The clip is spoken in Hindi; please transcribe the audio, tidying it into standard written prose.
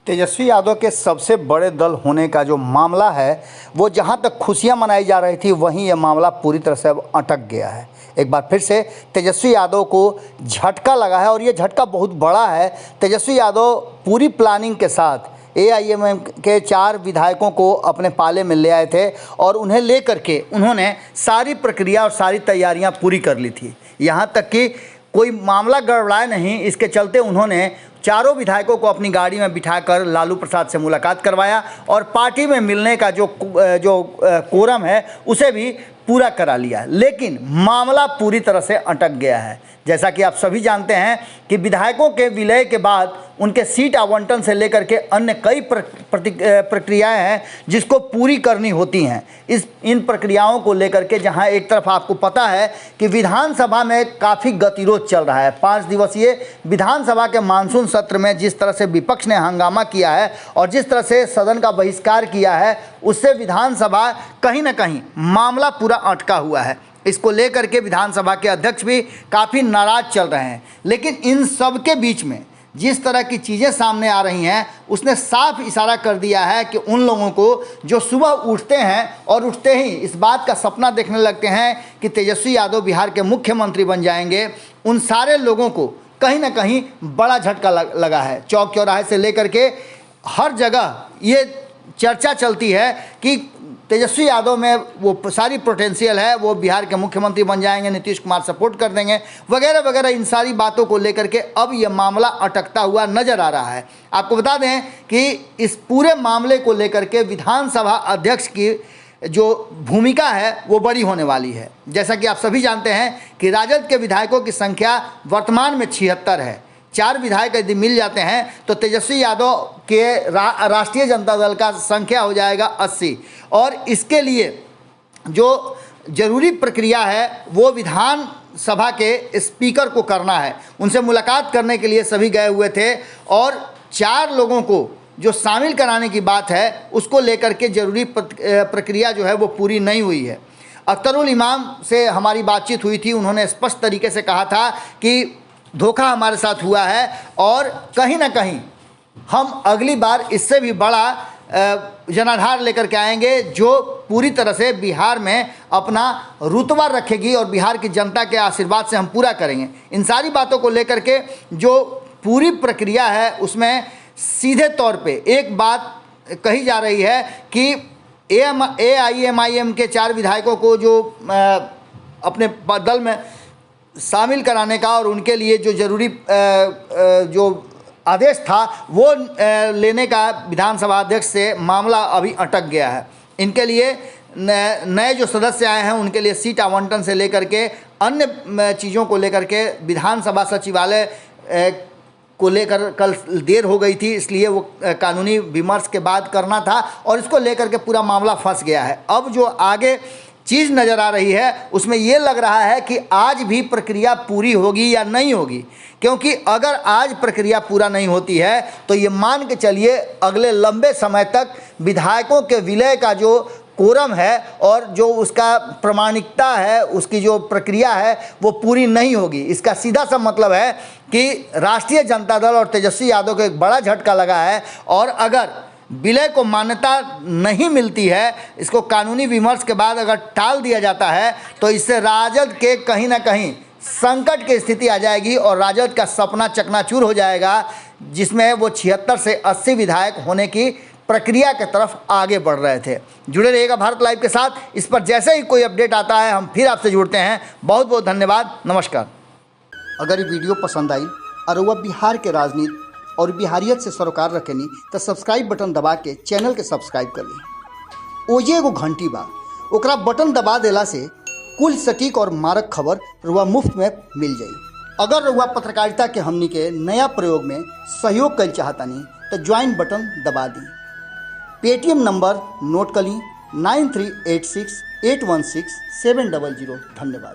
तेजस्वी यादव के सबसे बड़े दल होने का जो मामला है वो जहां तक खुशियां मनाई जा रही थी वहीं यह मामला पूरी तरह से अब अटक गया है। एक बार फिर से तेजस्वी यादव को झटका लगा है और ये झटका बहुत बड़ा है। तेजस्वी यादव पूरी प्लानिंग के साथ एआईएमआईएम के 4 विधायकों को अपने पाले में ले आए थे और उन्हें लेकर के उन्होंने सारी प्रक्रिया और सारी तैयारियां पूरी कर ली थी। यहाँ तक कि कोई मामला गड़बड़ाया नहीं, इसके चलते उन्होंने चारों विधायकों को अपनी गाड़ी में बिठाकर लालू प्रसाद से मुलाकात करवाया और पार्टी में मिलने का जो कोरम है उसे भी पूरा करा लिया। लेकिन मामला पूरी तरह से अटक गया है। जैसा कि आप सभी जानते हैं कि विधायकों के विलय के बाद उनके सीट आवंटन से लेकर के अन्य कई प्रक्रियाएं हैं जिसको पूरी करनी होती हैं। इन प्रक्रियाओं को लेकर के जहां एक तरफ आपको पता है कि विधानसभा में काफ़ी गतिरोध चल रहा है। 5 दिवसीय विधानसभा के मानसून सत्र में जिस तरह से विपक्ष ने हंगामा किया है और जिस तरह से सदन का बहिष्कार किया है, उससे विधानसभा कहीं ना कहीं मामला पूरा अटका हुआ है। इसको लेकर के विधानसभा के अध्यक्ष भी काफ़ी नाराज चल रहे हैं। लेकिन इन सब के बीच में जिस तरह की चीज़ें सामने आ रही हैं उसने साफ इशारा कर दिया है कि उन लोगों को जो सुबह उठते हैं और उठते ही इस बात का सपना देखने लगते हैं कि तेजस्वी यादव बिहार के मुख्यमंत्री बन जाएंगे, उन सारे लोगों को कहीं ना कहीं बड़ा झटका लगा है। चौक चौराहे से लेकर के हर जगह ये चर्चा चलती है कि तेजस्वी यादव में वो सारी पोटेंशियल है, वो बिहार के मुख्यमंत्री बन जाएंगे, नीतीश कुमार सपोर्ट कर देंगे वगैरह वगैरह। इन सारी बातों को लेकर के अब ये मामला अटकता हुआ नज़र आ रहा है। आपको बता दें कि इस पूरे मामले को लेकर के विधानसभा अध्यक्ष की जो भूमिका है वो बड़ी होने वाली है। जैसा कि आप सभी जानते हैं कि राजद के विधायकों की संख्या वर्तमान में 76 है। 4 विधायक यदि मिल जाते हैं तो तेजस्वी यादव के राष्ट्रीय जनता दल का संख्या हो जाएगा 80। और इसके लिए जो जरूरी प्रक्रिया है वो विधानसभा के स्पीकर को करना है। उनसे मुलाकात करने के लिए सभी गए हुए थे और 4 लोगों को जो शामिल कराने की बात है उसको लेकर के जरूरी प्रक्रिया जो है वो पूरी नहीं हुई है। अख्तरुल इमाम से हमारी बातचीत हुई थी, उन्होंने स्पष्ट तरीके से कहा था कि धोखा हमारे साथ हुआ है और कहीं ना कहीं हम अगली बार इससे भी बड़ा जनाधार लेकर के आएंगे जो पूरी तरह से बिहार में अपना रुतबा रखेगी और बिहार की जनता के आशीर्वाद से हम पूरा करेंगे। इन सारी बातों को लेकर के जो पूरी प्रक्रिया है उसमें सीधे तौर पे एक बात कही जा रही है कि एआईएमआईएम के 4 विधायकों को जो अपने दल में शामिल कराने का और उनके लिए जो जरूरी जो आदेश था वो लेने का विधानसभा अध्यक्ष से मामला अभी अटक गया है। इनके लिए नए जो सदस्य आए हैं उनके लिए सीट आवंटन से लेकर के अन्य चीज़ों को लेकर के विधानसभा सचिवालय को लेकर कल देर हो गई थी, इसलिए वो कानूनी विमर्श के बाद करना था और इसको लेकर के पूरा मामला फंस गया है। अब जो आगे चीज़ नज़र आ रही है उसमें ये लग रहा है कि आज भी प्रक्रिया पूरी होगी या नहीं होगी, क्योंकि अगर आज प्रक्रिया पूरा नहीं होती है तो ये मान के चलिए अगले लंबे समय तक विधायकों के विलय का जो कोरम है और जो उसका प्रामाणिकता है, उसकी जो प्रक्रिया है वो पूरी नहीं होगी। इसका सीधा सा मतलब है कि राष्ट्रीय जनता दल और तेजस्वी यादव को एक बड़ा झटका लगा है और अगर विलय को मान्यता नहीं मिलती है, इसको कानूनी विमर्श के बाद अगर टाल दिया जाता है तो इससे राजद के कहीं ना कहीं संकट की स्थिति आ जाएगी और राजद का सपना चकनाचूर हो जाएगा जिसमें वो 76 से 80 विधायक होने की प्रक्रिया के तरफ आगे बढ़ रहे थे। जुड़े रहिएगा भारत लाइव के साथ। इस पर जैसे ही कोई अपडेट आता है हम फिर आपसे जुड़ते हैं। बहुत बहुत धन्यवाद, नमस्कार। अगर ये वीडियो पसंद आई और वह बिहार के राजनीति और बिहारियत से सरोकार रखेनी तो सब्सक्राइब बटन दबा के चैनल के सब्सक्राइब कर ली। ओजे एगो घंटी बा, ओकरा बटन दबा देला से कुल सटीक और मारक खबर रुआ मुफ्त में मिल जाई। अगर रुआ पत्रकारिता के हमनी के नया प्रयोग में सहयोग कर चाहतानी तो ज्वाइन बटन दबा दी। पेटीएम नंबर नोट कर ली 9386816700। धन्यवाद।